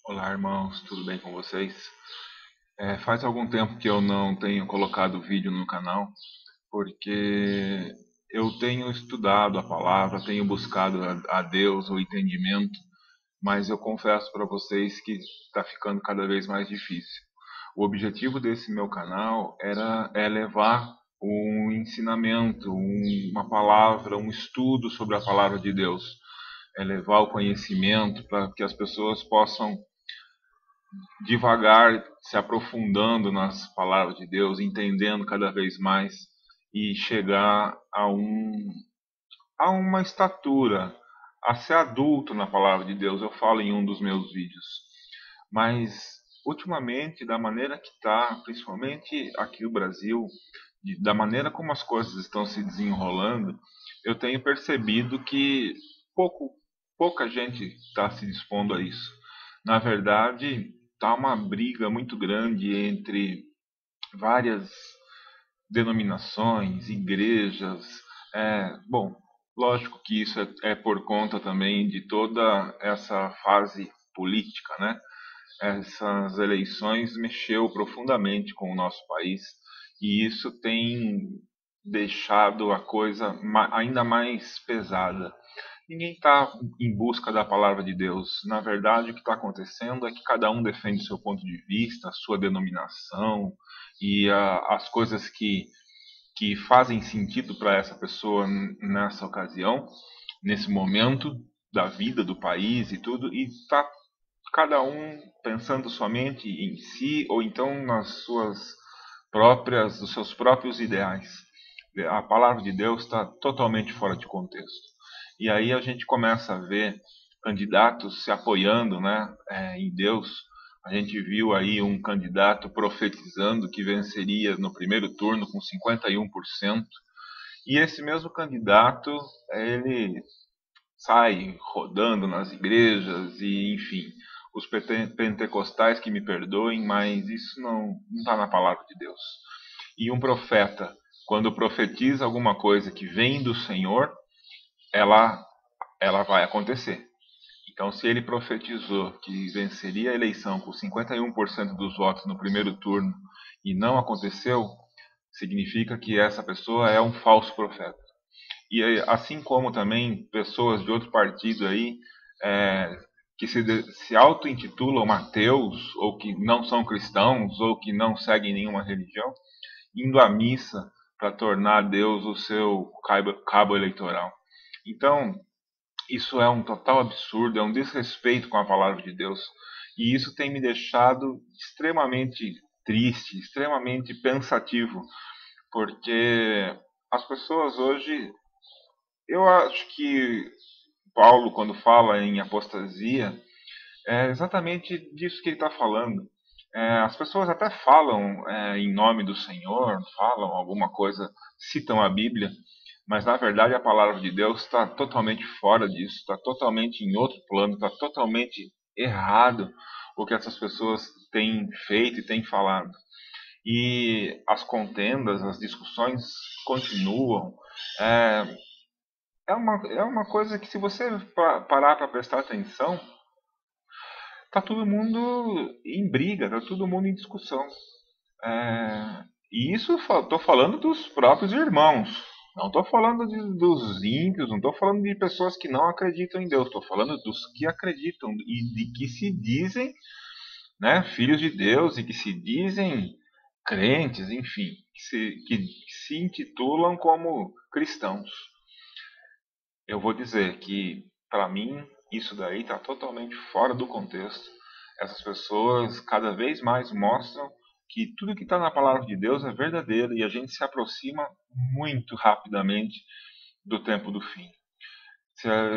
Olá, irmãos, tudo bem com vocês? Faz algum tempo que eu não tenho colocado vídeo no canal, porque eu tenho estudado a palavra, tenho buscado a Deus o entendimento, mas eu confesso para vocês que está ficando cada vez mais difícil. O objetivo desse meu canal é levar um ensinamento, uma palavra, um estudo sobre a palavra de Deus, é levar o conhecimento para que as pessoas possam devagar se aprofundando nas palavras de Deus, entendendo cada vez mais e chegar a uma estatura, a ser adulto na palavra de Deus. Eu falo em um dos meus vídeos. Mas ultimamente, da maneira que está, principalmente aqui no Brasil, da maneira como as coisas estão se desenrolando, eu tenho percebido que pouco, pouca gente está se dispondo a isso. Na verdade, está uma briga muito grande entre várias denominações, igrejas. Bom, lógico que isso é por conta também de toda essa fase política, né? Essas eleições mexeu profundamente com o nosso país e isso tem deixado a coisa ainda mais pesada. Ninguém está em busca da palavra de Deus. Na verdade, o que está acontecendo é que cada um defende seu ponto de vista, a sua denominação e as coisas que fazem sentido para essa pessoa nessa ocasião, nesse momento da vida do país e tudo, e está cada um pensando somente em si ou então nos seus próprios ideais. A palavra de Deus está totalmente fora de contexto. E aí a gente começa a ver candidatos se apoiando, né, em Deus. A gente viu aí um candidato profetizando que venceria no primeiro turno com 51%. E esse mesmo candidato, ele sai rodando nas igrejas e, enfim, os pentecostais que me perdoem, mas isso não está na palavra de Deus. E um profeta, quando profetiza alguma coisa que vem do Senhor, ela, ela vai acontecer. Então, se ele profetizou que venceria a eleição com 51% dos votos no primeiro turno e não aconteceu, significa que essa pessoa é um falso profeta. E assim como também pessoas de outro partido aí, é, que se auto-intitulam ateus, ou que não são cristãos, ou que não seguem nenhuma religião, indo à missa para tornar Deus o seu cabo eleitoral. Então, isso é um total absurdo, é um desrespeito com a palavra de Deus. E isso tem me deixado extremamente triste, extremamente pensativo, porque as pessoas hoje, eu acho que Paulo, quando fala em apostasia, é exatamente disso que ele está falando. As pessoas até falam em nome do Senhor, falam alguma coisa, citam a Bíblia, mas na verdade a palavra de Deus está totalmente fora disso, está totalmente em outro plano, está totalmente errado o que essas pessoas têm feito e têm falado. E as contendas, as discussões continuam. É, é uma coisa que, se você parar para prestar atenção, tá todo mundo em briga, tá todo mundo em discussão. E isso estou falando dos próprios irmãos. Não estou falando dos ímpios, não estou falando de pessoas que não acreditam em Deus. Estou falando dos que acreditam e de que se dizem, né, filhos de Deus e que se dizem crentes, enfim, que se intitulam como cristãos. Eu vou dizer que, para mim, isso daí está totalmente fora do contexto. Essas pessoas cada vez mais mostram que tudo que está na palavra de Deus é verdadeiro e a gente se aproxima muito rapidamente do tempo do fim.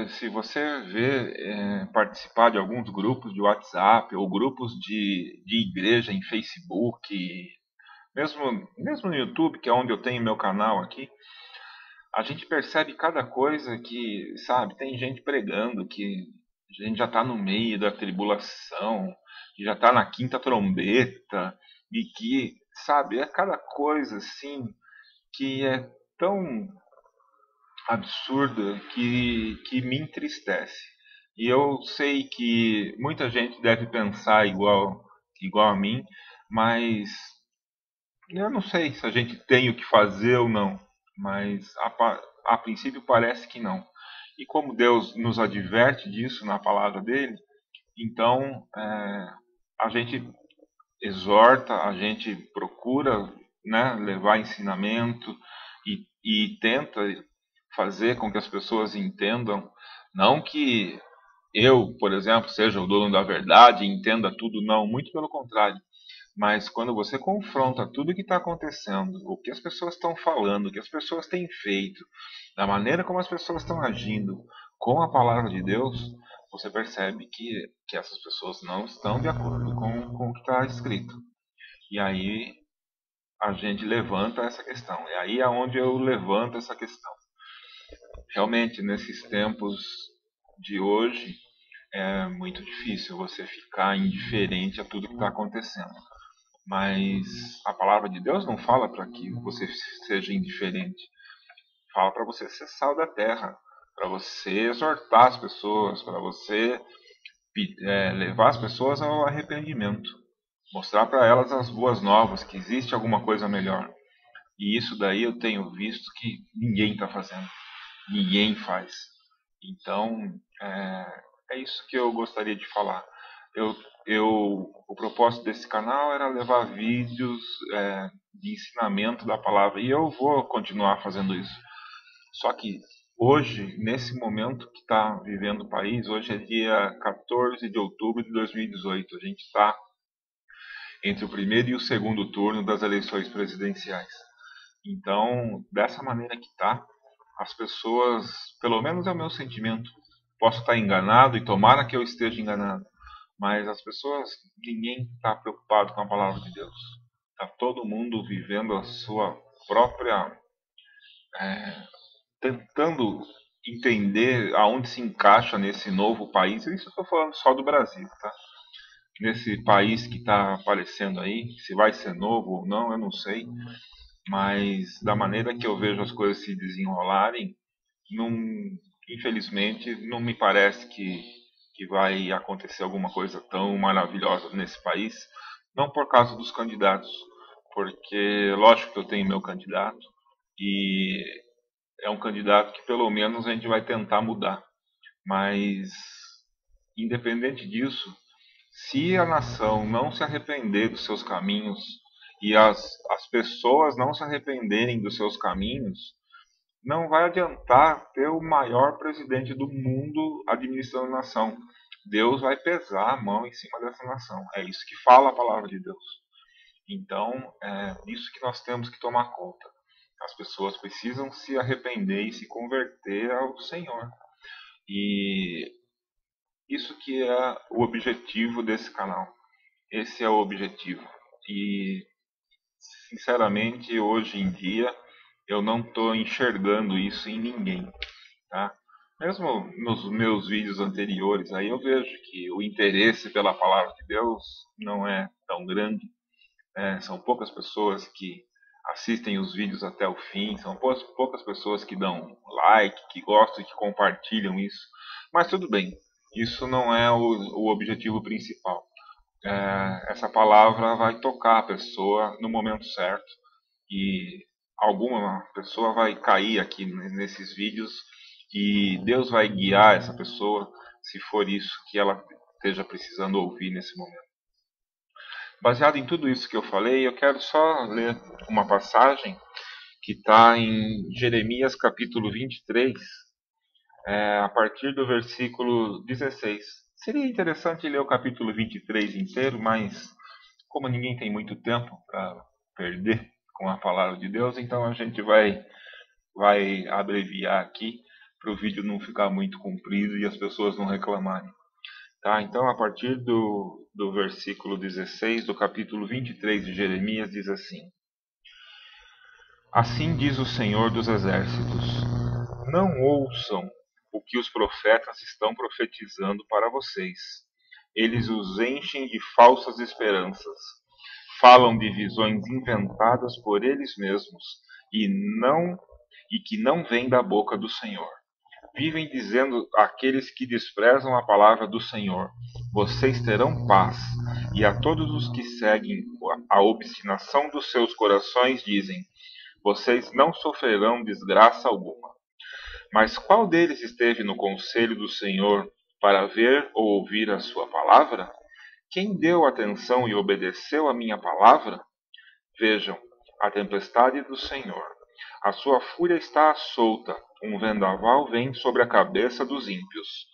Se você vê participar de alguns grupos de WhatsApp ou grupos de igreja em Facebook, mesmo no YouTube, que é onde eu tenho meu canal aqui, a gente percebe cada coisa que, sabe, tem gente pregando que a gente já está no meio da tribulação, que já está na quinta trombeta, e que, sabe, é cada coisa assim que é tão absurda que me entristece. E eu sei que muita gente deve pensar igual a mim, mas eu não sei se a gente tem o que fazer ou não. Mas a princípio parece que não. E como Deus nos adverte disso na palavra dele, então a gente exorta, a gente procura, né, levar ensinamento e tenta fazer com que as pessoas entendam, não que eu, por exemplo, seja o dono da verdade e entenda tudo, não, muito pelo contrário. Mas quando você confronta tudo o que está acontecendo, o que as pessoas estão falando, o que as pessoas têm feito, da maneira como as pessoas estão agindo com a palavra de Deus, você percebe que essas pessoas não estão de acordo com o que está escrito. E aí a gente levanta essa questão. E aí é onde eu levanto essa questão. Realmente, nesses tempos de hoje, é muito difícil você ficar indiferente a tudo que está acontecendo. Mas a palavra de Deus não fala para que você seja indiferente. Fala para você ser sal da terra, para você exortar as pessoas, para você levar as pessoas ao arrependimento, mostrar para elas as boas novas, que existe alguma coisa melhor. E isso daí eu tenho visto que ninguém está fazendo, ninguém faz. Então é isso que eu gostaria de falar. Eu, o propósito desse canal era levar vídeos de ensinamento da palavra, e eu vou continuar fazendo isso. Só que hoje, nesse momento que está vivendo o país, hoje é dia 14 de outubro de 2018, a gente está entre o primeiro e o segundo turno das eleições presidenciais. Então, dessa maneira que está, as pessoas, pelo menos é o meu sentimento, posso estar enganado e tomara que eu esteja enganado, mas as pessoas, ninguém está preocupado com a palavra de Deus. Está todo mundo vivendo a sua própria, tentando entender aonde se encaixa nesse novo país. Isso eu estou falando só do Brasil, tá? Nesse país que está aparecendo aí, se vai ser novo ou não, eu não sei, mas da maneira que eu vejo as coisas se desenrolarem, não, infelizmente, não me parece que vai acontecer alguma coisa tão maravilhosa nesse país, não por causa dos candidatos, porque lógico que eu tenho meu candidato e é um candidato que pelo menos a gente vai tentar mudar, mas independente disso, se a nação não se arrepender dos seus caminhos e as pessoas não se arrependerem dos seus caminhos, não vai adiantar ter o maior presidente do mundo administrando a nação. Deus vai pesar a mão em cima dessa nação. É isso que fala a palavra de Deus. Então, é isso que nós temos que tomar conta. As pessoas precisam se arrepender e se converter ao Senhor. E isso que é o objetivo desse canal. Esse é o objetivo. E, sinceramente, hoje em dia, eu não estou enxergando isso em ninguém. Tá? Mesmo nos meus vídeos anteriores, aí eu vejo que o interesse pela palavra de Deus não é tão grande. São poucas pessoas que assistem os vídeos até o fim, são poucas pessoas que dão like, que gostam e que compartilham isso. Mas tudo bem, isso não é o objetivo principal. Essa palavra vai tocar a pessoa no momento certo e alguma pessoa vai cair aqui nesses vídeos e Deus vai guiar essa pessoa se for isso que ela esteja precisando ouvir nesse momento. Baseado em tudo isso que eu falei, eu quero só ler uma passagem que está em Jeremias capítulo 23, a partir do versículo 16. Seria interessante ler o capítulo 23 inteiro, mas como ninguém tem muito tempo para perder com a palavra de Deus, então a gente vai abreviar aqui para o vídeo não ficar muito comprido e as pessoas não reclamarem. Tá? Então, a partir do versículo 16 do capítulo 23 de Jeremias, diz assim: Assim diz o Senhor dos Exércitos: Não ouçam o que os profetas estão profetizando para vocês. Eles os enchem de falsas esperanças. Falam de visões inventadas por eles mesmos e que não vêm da boca do Senhor. Vivem dizendo àqueles que desprezam a palavra do Senhor: vocês terão paz. E a todos os que seguem a obstinação dos seus corações dizem: vocês não sofrerão desgraça alguma. Mas qual deles esteve no conselho do Senhor para ver ou ouvir a sua palavra? Quem deu atenção e obedeceu a minha palavra? Vejam, a tempestade do Senhor. A sua fúria está solta, um vendaval vem sobre a cabeça dos ímpios.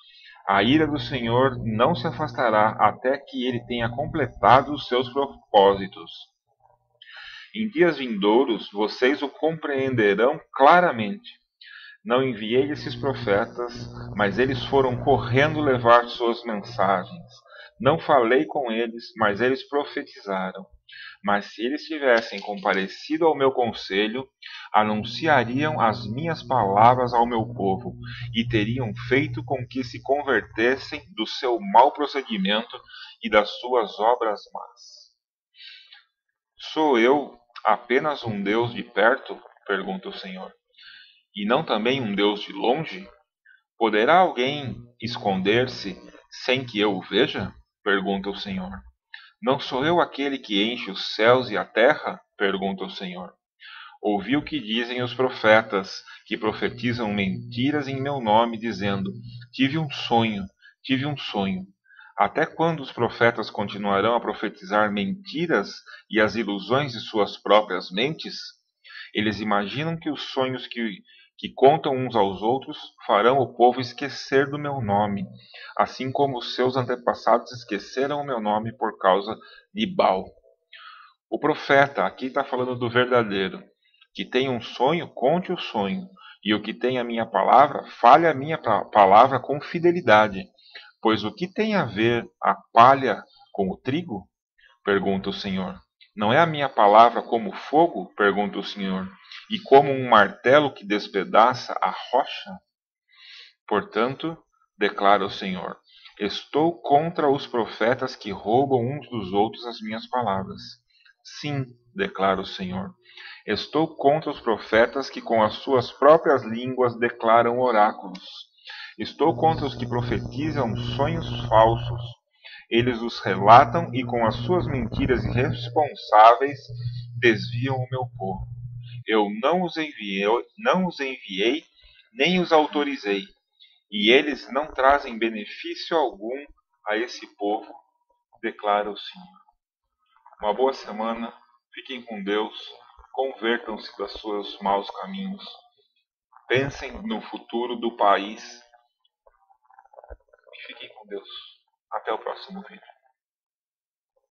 A ira do Senhor não se afastará até que ele tenha completado os seus propósitos. Em dias vindouros vocês o compreenderão claramente. Não enviei esses profetas, mas eles foram correndo levar suas mensagens. Não falei com eles, mas eles profetizaram. Mas se eles tivessem comparecido ao meu conselho, anunciariam as minhas palavras ao meu povo, e teriam feito com que se convertessem do seu mau procedimento e das suas obras más. Sou eu apenas um Deus de perto? Pergunta o Senhor. E não também um Deus de longe? Poderá alguém esconder-se sem que eu o veja? Pergunta o Senhor. Não sou eu aquele que enche os céus e a terra? Pergunta o Senhor. Ouvi o que dizem os profetas, que profetizam mentiras em meu nome, dizendo: tive um sonho, tive um sonho. Até quando os profetas continuarão a profetizar mentiras e as ilusões de suas próprias mentes? Eles imaginam que os sonhos que contam uns aos outros farão o povo esquecer do meu nome, assim como os seus antepassados esqueceram o meu nome por causa de Baal. O profeta, aqui está falando do verdadeiro, que tem um sonho, conte o sonho, e o que tem a minha palavra, fale a minha palavra com fidelidade. Pois o que tem a ver a palha com o trigo? Pergunta o Senhor. Não é a minha palavra como fogo? Pergunta o Senhor. E como um martelo que despedaça a rocha? Portanto, declara o Senhor, estou contra os profetas que roubam uns dos outros as minhas palavras. Sim, declara o Senhor, estou contra os profetas que com as suas próprias línguas declaram oráculos. Estou contra os que profetizam sonhos falsos. Eles os relatam e com as suas mentiras irresponsáveis desviam o meu povo. Eu não os enviei, nem os autorizei, e eles não trazem benefício algum a esse povo, declara o Senhor. Uma boa semana, fiquem com Deus, convertam-se dos seus maus caminhos, pensem no futuro do país e fiquem com Deus. Até o próximo vídeo.